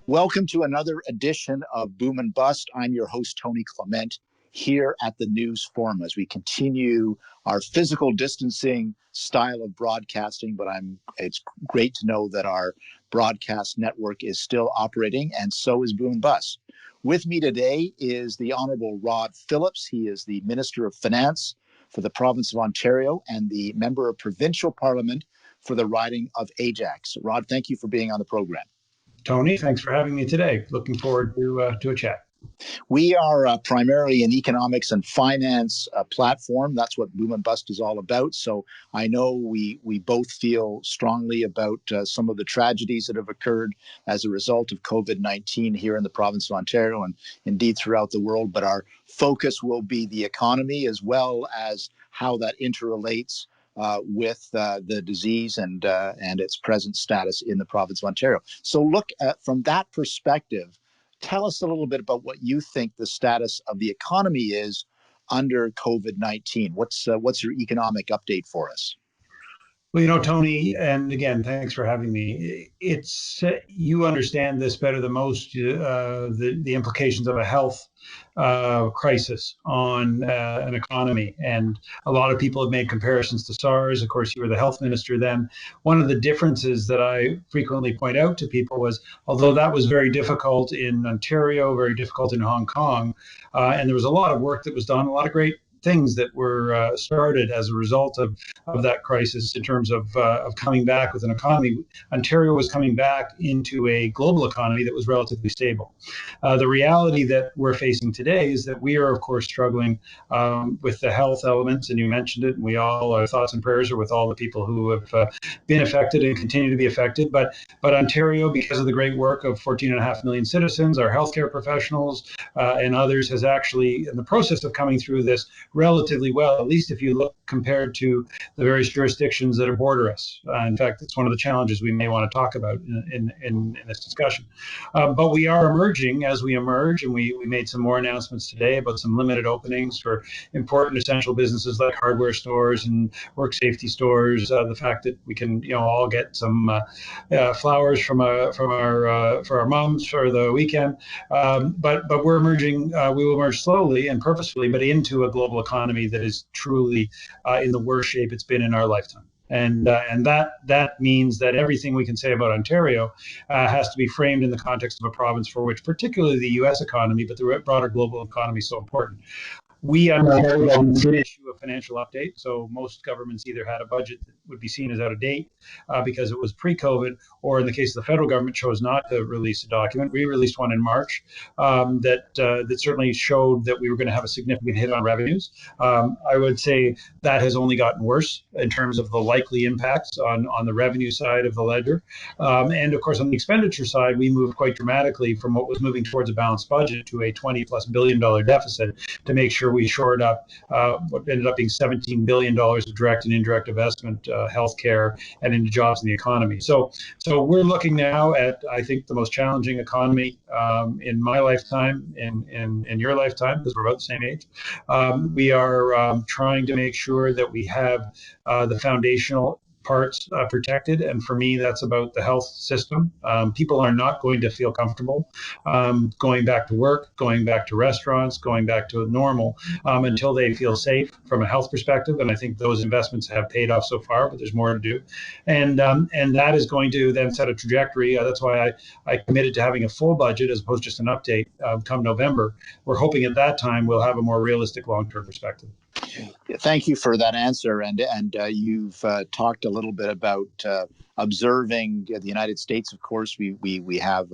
Welcome to another edition of Boom and Bust. I'm your host, Tony Clement, here at the News Forum as we continue our physical distancing style of broadcasting. But it's great to know that our broadcast network is still operating, and so is Boom and Bust. With me today is the Honorable Rod Phillips. He is the Minister of Finance for the province of Ontario and the Member of Provincial Parliament for the riding of Ajax. Rod, thank you for being on the program. Tony, thanks for having me today. Looking forward to a chat. We are primarily an economics and finance platform. That's what Boom and Bust is all about. So I know we both feel strongly about some of the tragedies that have occurred as a result of COVID-19 here in the province of Ontario and indeed throughout the world. But our focus will be the economy as well as how that interrelates with the disease and its present status in the province of Ontario. So look at, from that perspective, tell us a little bit about what you think the status of the economy is under COVID-19. What's your economic update for us? Well, Tony, and again, thanks for having me. It's you understand this better than most, the implications of a health crisis on an economy. And a lot of people have made comparisons to SARS. Of course, you were the health minister then. One of the differences that I frequently point out to people was, although that was very difficult in Ontario, very difficult in Hong Kong, and there was a lot of work that was done, a lot of great things that were started as a result of that crisis in terms of coming back with an economy. Ontario was coming back into a global economy that was relatively stable. The reality that we're facing today is that we are, of course, struggling with the health elements, and you mentioned it, and we all, our thoughts and prayers are with all the people who have been affected and continue to be affected. But Ontario, because of the great work of 14.5 million citizens, our healthcare professionals, and others, has actually, in the process of coming through this, relatively well, at least if you look compared to the various jurisdictions that border us. In fact, it's one of the challenges we may want to talk about in this discussion. But we are emerging as we emerge, and we made some more announcements today about some limited openings for important essential businesses like hardware stores and work safety stores. The fact that we can, all get some flowers for our moms for the weekend. But we're emerging. We will emerge slowly and purposefully, but into a global economy that is truly in the worst shape it's been in our lifetime. And that means that everything we can say about Ontario has to be framed in the context of a province for which particularly the U.S. economy, but the broader global economy is so important. We did issue a financial update. So most governments either had a budget that would be seen as out of date because it was pre-COVID, or in the case of the federal government, chose not to release a document. We released one in March that certainly showed that we were going to have a significant hit on revenues. I would say that has only gotten worse in terms of the likely impacts on the revenue side of the ledger. And of course, on the expenditure side, we moved quite dramatically from what was moving towards a balanced budget to a $20+ billion deficit to make sure we shored up what ended up being $17 billion of direct and indirect investment, healthcare, and into jobs in the economy. So we're looking now at, I think, the most challenging economy in my lifetime, in your lifetime, because we're about the same age. We are trying to make sure that we have the foundational parts protected. And for me, that's about the health system. People are not going to feel comfortable going back to work, going back to restaurants, going back to normal until they feel safe from a health perspective. And I think those investments have paid off so far, but there's more to do. And that is going to then set a trajectory. That's why I committed to having a full budget as opposed to just an update come November. We're hoping at that time we'll have a more realistic long-term perspective. Thank you for that answer. And you've talked a little bit about observing the United States. Of course, we have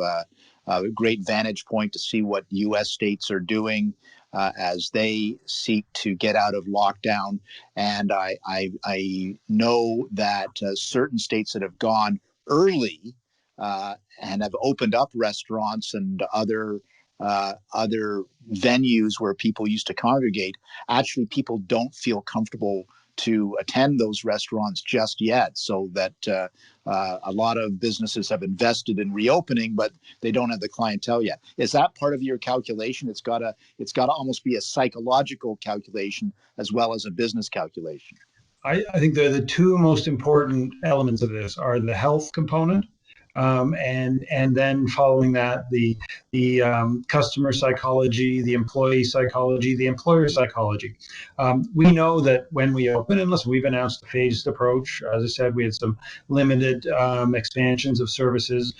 a great vantage point to see what U.S. states are doing as they seek to get out of lockdown. And I know that certain states that have gone early and have opened up restaurants and other venues where people used to congregate, actually people don't feel comfortable to attend those restaurants just yet, so that a lot of businesses have invested in reopening, but they don't have the clientele yet. Is that part of your calculation? It's got to almost be a psychological calculation as well as a business calculation. I think the two most important elements of this are the health component And then following that, the customer psychology, the employee psychology, the employer psychology. We know that when we open, and listen, we've announced a phased approach. As I said, we had some limited expansions of services.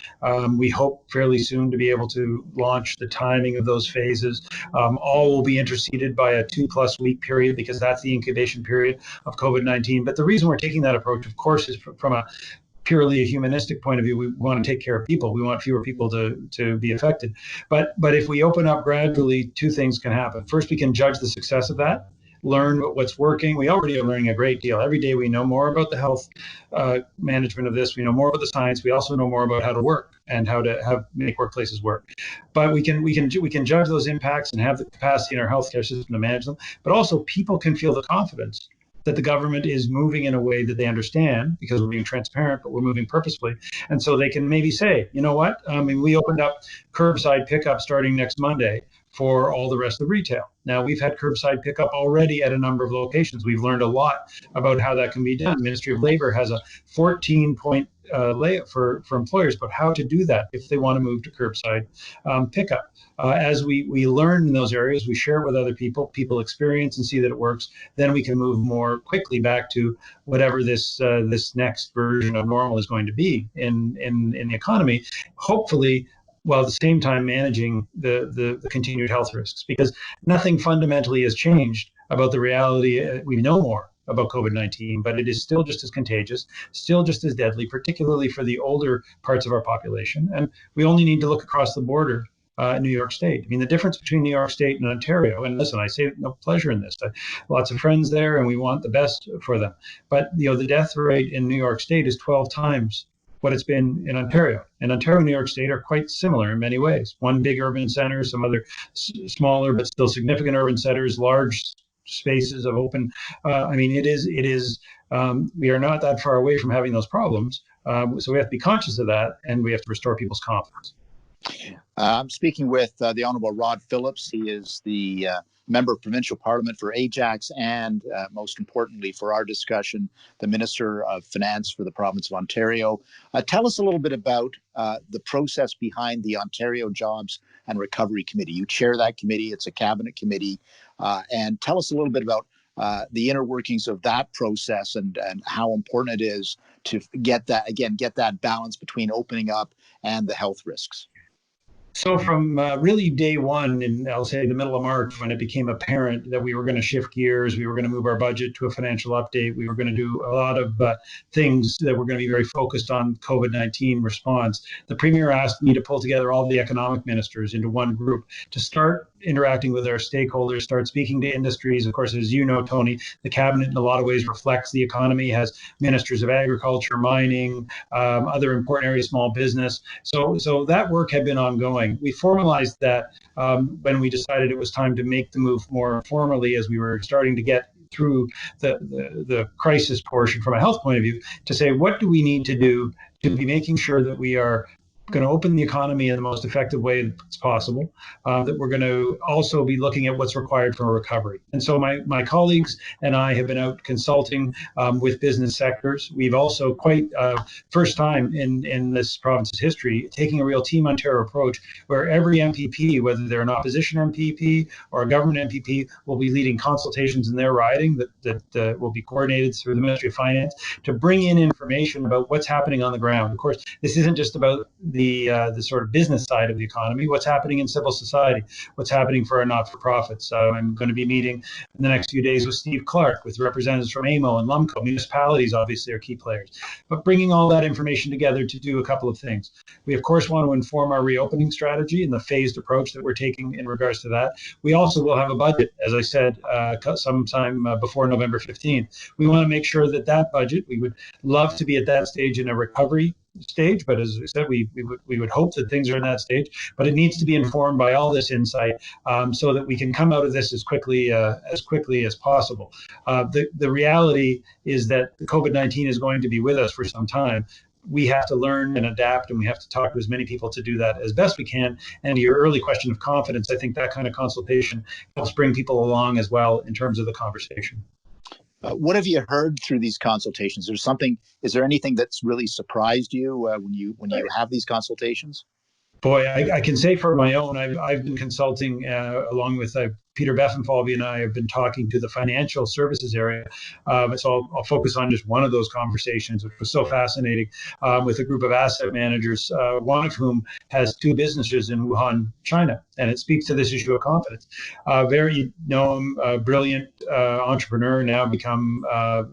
We hope fairly soon to be able to launch the timing of those phases. All will be interceded by a 2+ week period because that's the incubation period of COVID-19. But the reason we're taking that approach, of course, is from a purely a humanistic point of view. We want to take care of people. We want fewer people to be affected. But if we open up gradually, two things can happen. First, we can judge the success of that, learn what's working. We already are learning a great deal. Every day we know more about the health management of this. We know more about the science. We also know more about how to work and how to make workplaces work. But we can judge those impacts and have the capacity in our healthcare system to manage them. But also people can feel the confidence that the government is moving in a way that they understand because we're being transparent, but we're moving purposefully. And so they can maybe say, you know what, I mean, we opened up curbside pickup starting next Monday for all the rest of retail. Now, we've had curbside pickup already at a number of locations. We've learned a lot about how that can be done. The Ministry of Labor has a 14-point layout for employers, but how to do that if they want to move to curbside pickup. As we learn in those areas, we share it with other people, people experience and see that it works, then we can move more quickly back to whatever this next version of normal is going to be in the economy, hopefully, while at the same time managing the continued health risks, because nothing fundamentally has changed about the reality. We know more about COVID-19, but it is still just as contagious, still just as deadly, particularly for the older parts of our population. And we only need to look across the border in New York State. I mean, the difference between New York State and Ontario, and listen, I say no pleasure in this. Lots of friends there, and we want the best for them. But the death rate in New York State is 12 times what it's been in Ontario. And Ontario and New York State are quite similar in many ways. One big urban center, some other smaller but still significant urban centers, large spaces of open. I mean, it is. We are not that far away from having those problems. So we have to be conscious of that, and we have to restore people's confidence. I'm speaking with the Honourable Rod Phillips. He is the Member of Provincial Parliament for Ajax and, most importantly for our discussion, the Minister of Finance for the province of Ontario. Tell us a little bit about the process behind the Ontario Jobs and Recovery Committee. You chair that committee. It's a cabinet committee. And tell us a little bit about the inner workings of that process and how important it is to get that balance between opening up and the health risks. So from really day one, in I'll say the middle of March, when it became apparent that we were going to shift gears, we were going to move our budget to a financial update, we were going to do a lot of things that were going to be very focused on COVID-19 response. The Premier asked me to pull together all the economic ministers into one group to start interacting with our stakeholders, start speaking to industries. Of course, as you know, Tony, the cabinet in a lot of ways reflects the economy, has ministers of agriculture, mining, other important areas, small business. So that work had been ongoing. We formalized that when we decided it was time to make the move more formally as we were starting to get through the crisis portion from a health point of view, to say, what do we need to do to be making sure that we are going to open the economy in the most effective way that's possible, that we're going to also be looking at what's required for a recovery. And so my colleagues and I have been out consulting with business sectors. We've also quite first time in this province's history, taking a real Team Ontario approach where every MPP, whether they're an opposition MPP or a government MPP, will be leading consultations in their riding that will be coordinated through the Ministry of Finance to bring in information about what's happening on the ground. Of course, this isn't just about the sort of business side of the economy, what's happening in civil society, what's happening for our not-for-profits. I'm going to be meeting in the next few days with Steve Clark, with representatives from AMO and LUMCO. Municipalities obviously are key players, but bringing all that information together to do a couple of things. We, of course, want to inform our reopening strategy and the phased approach that we're taking in regards to that. We also will have a budget, as I said, sometime before November 15th. We want to make sure that budget, we would love to be at that stage in a recovery stage, but as I said, we would hope that things are in that stage, but it needs to be informed by all this insight so that we can come out of this as quickly as possible. The reality is that the COVID-19 is going to be with us for some time. We have to learn and adapt, and we have to talk to as many people to do that as best we can. And your early question of confidence, I think that kind of consultation helps bring people along as well in terms of the conversation. What have you heard through these consultations? Is there anything that's really surprised you when you have these consultations? Boy, I can say for my own, I've been consulting along with Peter Beffenfalvy and I have been talking to the financial services area. So I'll focus on just one of those conversations, which was so fascinating, with a group of asset managers, one of whom has two businesses in Wuhan, China. And it speaks to this issue of confidence. Very known, brilliant entrepreneur, now become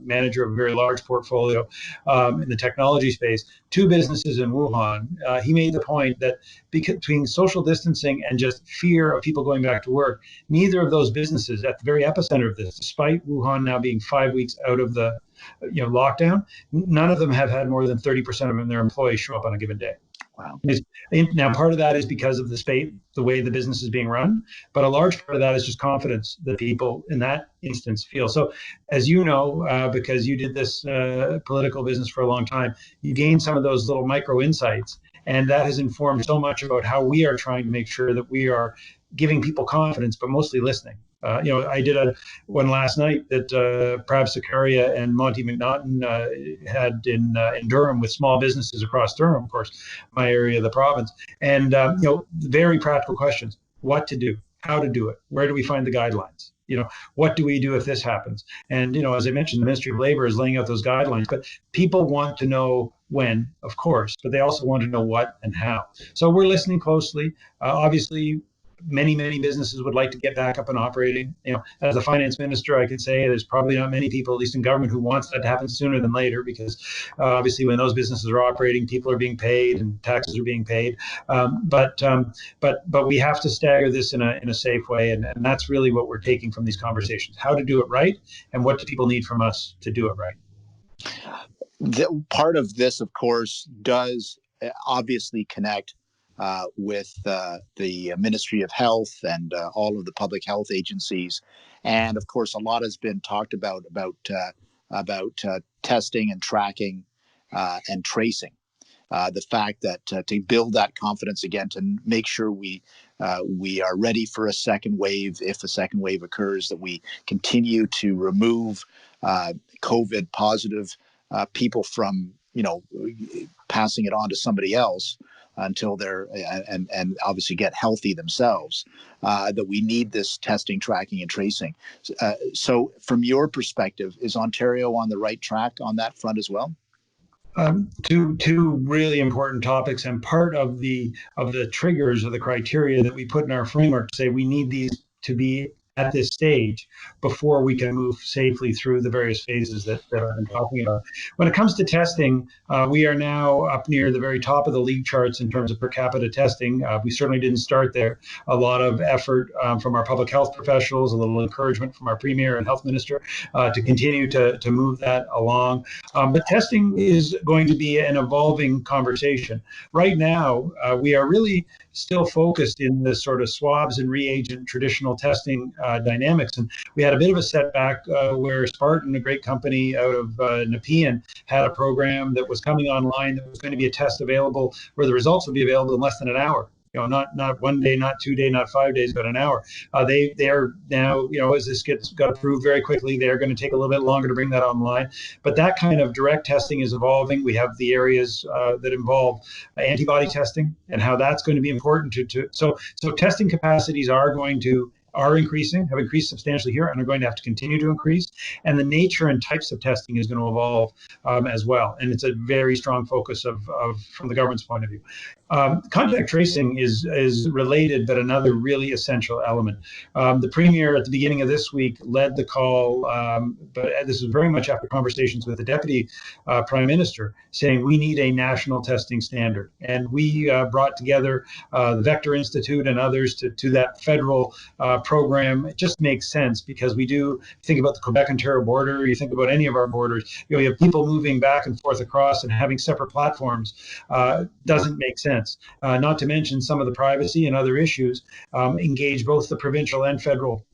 manager of a very large portfolio in the technology space, two businesses in Wuhan. He made the point that between social distancing and just fear of people going back to work, neither of those businesses at the very epicenter of this, despite Wuhan now being 5 weeks out of the lockdown, none of them have had more than 30% of their employees show up on a given day. Wow. Now, part of that is because of the way the business is being run, but a large part of that is just confidence that people in that instance feel. So, as you know, because you did this political business for a long time, you gain some of those little micro insights, and that has informed so much about how we are trying to make sure that we are giving people confidence, but mostly listening. I did one last night that Prab Sakaria and Monty McNaughton had in Durham with small businesses across Durham, of course, my area of the province, and very practical questions: what to do, how to do it, where do we find the guidelines? What do we do if this happens? And as I mentioned, the Ministry of Labor is laying out those guidelines, but people want to know when, of course, but they also want to know what and how. So we're listening closely. Obviously, many businesses would like to get back up and operating. As a finance minister, I can say there's probably not many people, at least in government, who wants that to happen sooner than later, because obviously when those businesses are operating, people are being paid and taxes are being paid. But we have to stagger this in a safe way, and that's really what we're taking from these conversations: how to do it right, and what do people need from us to do it right. Part of this, of course, does obviously connect with the Ministry of Health and all of the public health agencies, and of course, a lot has been talked about testing and tracking and tracing. The fact that to build that confidence again, to make sure we are ready for a second wave if a second wave occurs, that we continue to remove COVID positive people from passing it on to somebody else until they're and obviously get healthy themselves. That we need this testing, tracking, and tracing. So, from your perspective, is Ontario on the right track on that front as well? Two really important topics, and part of the triggers or the criteria that we put in our framework to say we need these to be at this stage before we can move safely through the various phases that I've been talking about. When it comes to testing, we are now up near the very top of the league charts in terms of per capita testing. We certainly didn't start there. A lot of effort from our public health professionals, a little encouragement from our Premier and Health Minister to continue to move that along. But testing is going to be an evolving conversation. Right now, we are really still focused in the sort of swabs and reagent traditional testing dynamics. And we had a bit of a setback where Spartan, a great company out of Nepean, had a program that was coming online that was going to be a test available where the results would be available in less than an hour. Not 1 day, not 2 days, not 5 days, but an hour. They are now, as this got approved very quickly, they're going to take a little bit longer to bring that online. But that kind of direct testing is evolving. We have the areas that involve antibody testing and how that's going to be important so testing capacities are increasing, have increased substantially here, and are going to have to continue to increase. And the nature and types of testing is going to evolve as well. And it's a very strong focus from the government's point of view. Contact tracing is related, but another really essential element. The Premier at the beginning of this week led the call, but this was very much after conversations with the Deputy Prime Minister, saying we need a national testing standard. And we brought together the Vector Institute and others to that federal program. It just makes sense because we do think about the Quebec-Ontario border, you think about any of our borders, you have people moving back and forth across and having separate platforms doesn't make sense. Not to mention some of the privacy and other issues engage both the provincial and federal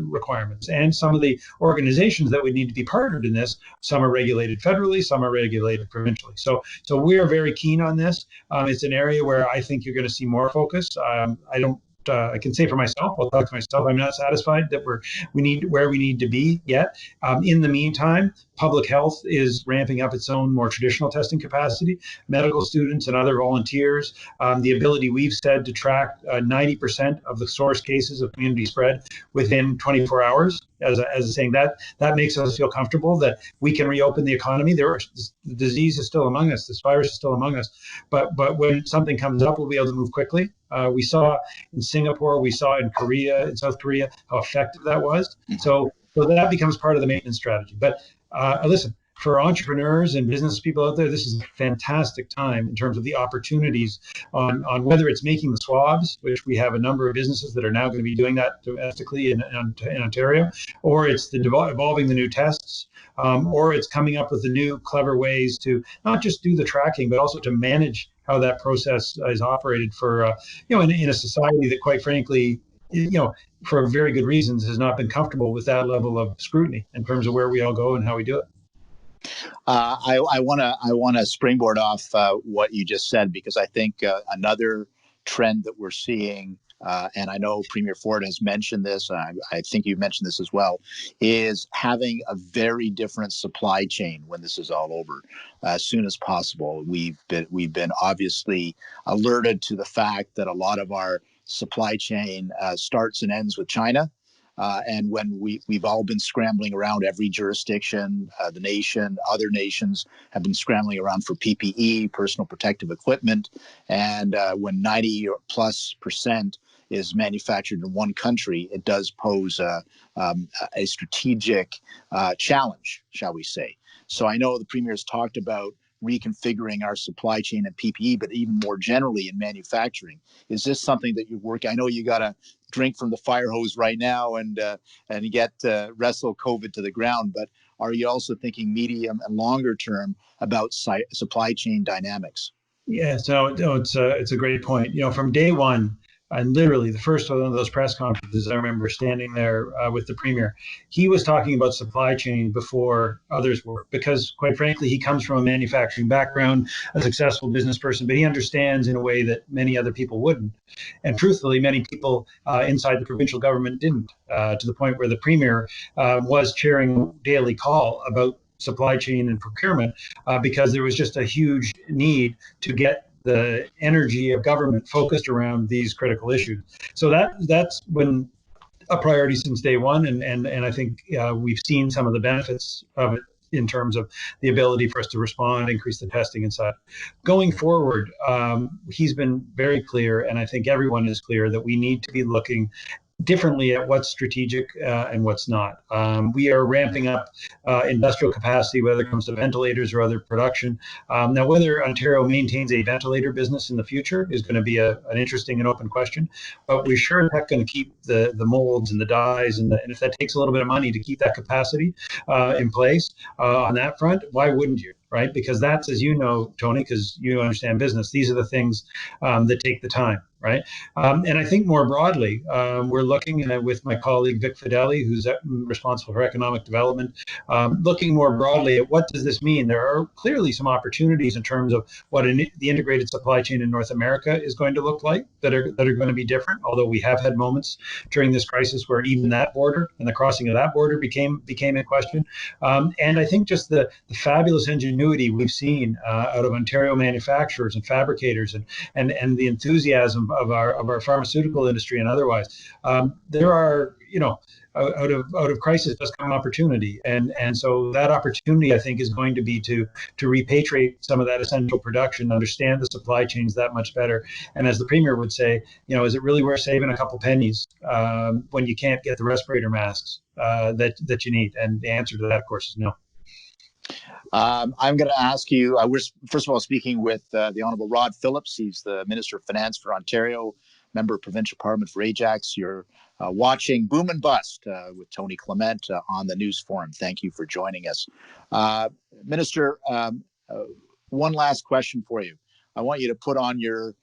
requirements, and some of the organizations that would need to be partnered in this. Some are regulated federally, some are regulated provincially. So we are very keen on this. It's an area where I think you're going to see more focus. I don't I can say for myself, I'll talk to myself. I'm not satisfied that we need where we need to be yet. In the meantime, public health is ramping up its own more traditional testing capacity. Medical students and other volunteers, the ability we've said to track 90% of the source cases of community spread within 24 hours, as a saying that makes us feel comfortable that we can reopen the economy. The disease is still among us, this virus is still among us, but when something comes up, we'll be able to move quickly. We saw in Singapore, we saw in Korea, in South Korea, how effective that was. So that becomes part of the maintenance strategy. But listen, for entrepreneurs and business people out there, this is a fantastic time in terms of the opportunities on whether it's making the swabs, which we have a number of businesses that are now going to be doing that domestically in Ontario, or it's evolving the new tests, or it's coming up with the new clever ways to not just do the tracking, but also to manage how that process is operated for, in a society that, quite frankly, for very good reasons, has not been comfortable with that level of scrutiny in terms of where we all go and how we do it. I want to springboard off what you just said, because I think another trend that we're seeing, and I know Premier Ford has mentioned this, I think you mentioned this as well, is having a very different supply chain when this is all over, as soon as possible. We've been obviously alerted to the fact that a lot of our supply chain starts and ends with China. And when we've all been scrambling around, every jurisdiction, the nation, other nations have been scrambling around for PPE, personal protective equipment. And when 90+% is manufactured in one country, it does pose a strategic challenge, shall we say. So I know the Premier has talked about reconfiguring our supply chain and PPE, but even more generally in manufacturing. Is this something that you're working? I know you got to drink from the fire hose right now and get wrestle COVID to the ground, but are you also thinking medium and longer term about supply chain dynamics? Yeah, so no, it's a great point. From day one, and literally the first one of those press conferences, I remember standing there with the premier. He was talking about supply chain before others were, because quite frankly, he comes from a manufacturing background, a successful business person, but he understands in a way that many other people wouldn't. And truthfully, many people inside the provincial government didn't, to the point where the premier was chairing daily call about supply chain and procurement, because there was just a huge need to get the energy of government focused around these critical issues. So that's been a priority since day one, and I think we've seen some of the benefits of it in terms of the ability for us to respond, increase the testing and such. Going forward, he's been very clear, and I think everyone is clear, that we need to be looking differently at what's strategic and what's not. We are ramping up industrial capacity, whether it comes to ventilators or other production. Now, whether Ontario maintains a ventilator business in the future is going to be an interesting and open question, but we're sure as heck going to keep the molds and the dyes, and if that takes a little bit of money to keep that capacity in place on that front, why wouldn't you? Right? Because that's, as you know, Tony, because you understand business, these are the things that take the time, right? And I think more broadly, we're looking with my colleague Vic Fideli, who's responsible for economic development, looking more broadly at what does this mean. There are clearly some opportunities in terms of what the integrated supply chain in North America is going to look like that are going to be different, although we have had moments during this crisis where even that border and the crossing of that border became in question. And I think just the fabulous ingenuity we've seen out of Ontario manufacturers and fabricators, and the enthusiasm of our pharmaceutical industry and otherwise. There are, out of crisis does come opportunity, and so that opportunity, I think, is going to be to repatriate some of that essential production, understand the supply chains that much better, and as the premier would say, is it really worth saving a couple pennies when you can't get the respirator masks that you need? And the answer to that, of course, is no. I'm going to ask you, we're first of all speaking with the Honourable Rod Phillips. He's the Minister of Finance for Ontario, member of Provincial Parliament for Ajax. You're watching Boom and Bust with Tony Clement on the News Forum. Thank you for joining us. Minister, one last question for you. I want you to put on your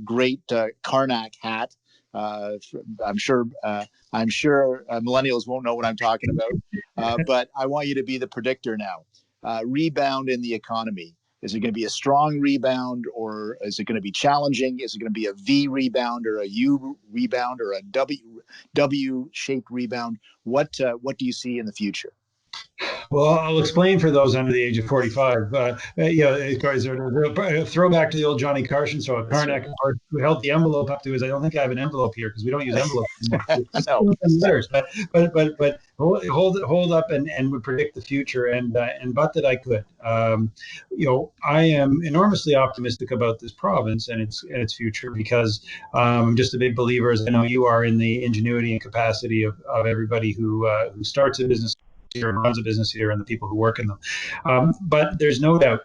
great Karnak hat. I'm sure millennials won't know what I'm talking about, but I want you to be the predictor now. Rebound in the economy. Is it going to be a strong rebound, or is it going to be challenging? Is it going to be a V rebound or a U rebound or a W shaped rebound? What do you see in the future? Well, I'll explain for those under the age of 45. A throwback to the old Johnny Carson show. Karnak, who held the envelope up to his. I don't think I have an envelope here because we don't use envelopes anymore. No. Letters, but hold up and would predict the future and but that I could. I am enormously optimistic about this province and its future because I'm just a big believer, as I know you are, in the ingenuity and capacity of everybody who starts a business here and runs a business here and the people who work in them. But there's no doubt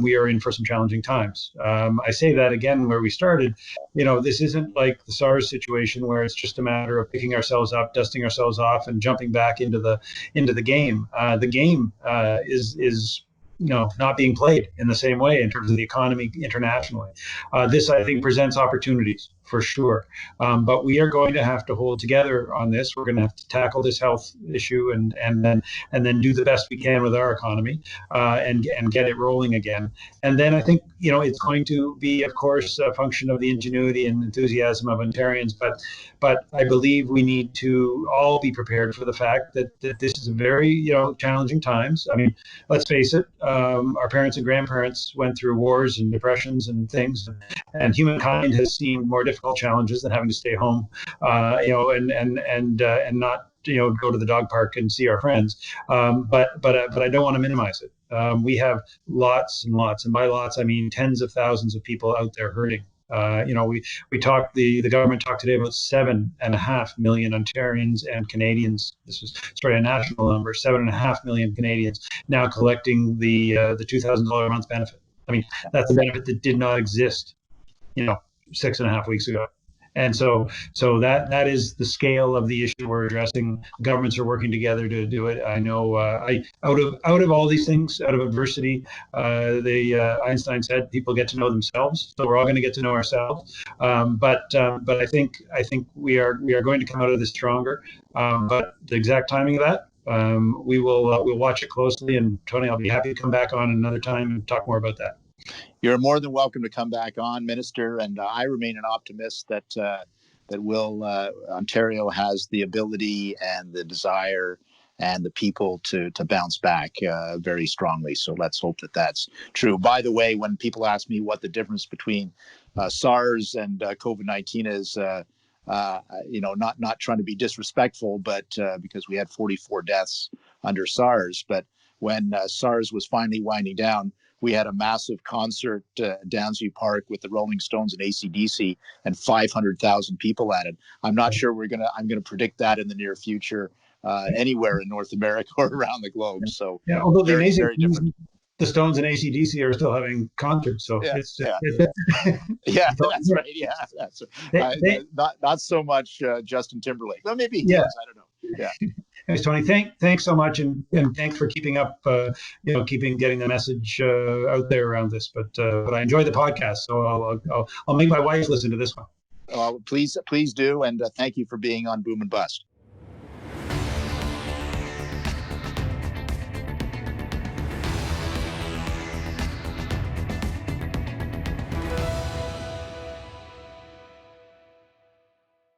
we are in for some challenging times. I say that again where we started. This isn't like the SARS situation where it's just a matter of picking ourselves up, dusting ourselves off, and jumping back into the game. The game is not being played in the same way in terms of the economy internationally. This, I think, presents opportunities for sure. But we are going to have to hold together on this. We're going to have to tackle this health issue and then do the best we can with our economy and get it rolling again. And then I think it's going to be, of course, a function of the ingenuity and enthusiasm of Ontarians. But I believe we need to all be prepared for the fact that this is a very challenging times. I mean, let's face it. Our parents and grandparents went through wars and depressions and things, and humankind has seen more difficult challenges than having to stay home, and not go to the dog park and see our friends. But I don't want to minimize it. We have lots and lots, and by lots I mean tens of thousands of people out there hurting. We talked. The government talked today about 7.5 million Ontarians and Canadians. This was a national number. 7.5 million Canadians now collecting the $2,000 a month benefit. I mean, that's a benefit that did not exist, 6.5 weeks ago. And so that is the scale of the issue we're addressing. Governments are working together to do it. I know out of all these things, out of adversity, Einstein said people get to know themselves. So we're all going to get to know ourselves. But I think we are going to come out of this stronger. But the exact timing of that, we'll watch it closely. And Tony, I'll be happy to come back on another time and talk more about that. You're more than welcome to come back on, Minister, and I remain an optimist that Ontario has the ability and the desire and the people to bounce back very strongly. So let's hope that that's true. By the way, when people ask me what the difference between SARS and COVID-19 is, not trying to be disrespectful, but because we had 44 deaths under SARS, but when SARS was finally winding down, we had a massive concert at Downsview Park with the Rolling Stones and AC/DC and 500,000 people at it. I'm not sure I'm going to predict that in the near future anywhere in North America or around the globe. So yeah, although the amazing very different. The Stones and AC/DC are still having concerts, so that's right. Yeah, that's not so much Justin Timberlake. Well, maybe he is. I don't know. Yeah. Thanks, Tony. Thanks so much, and thanks for keeping up. Getting the message out there around this. But I enjoy the podcast, so I'll make my wife listen to this one. Please do, and thank you for being on Boom and Bust.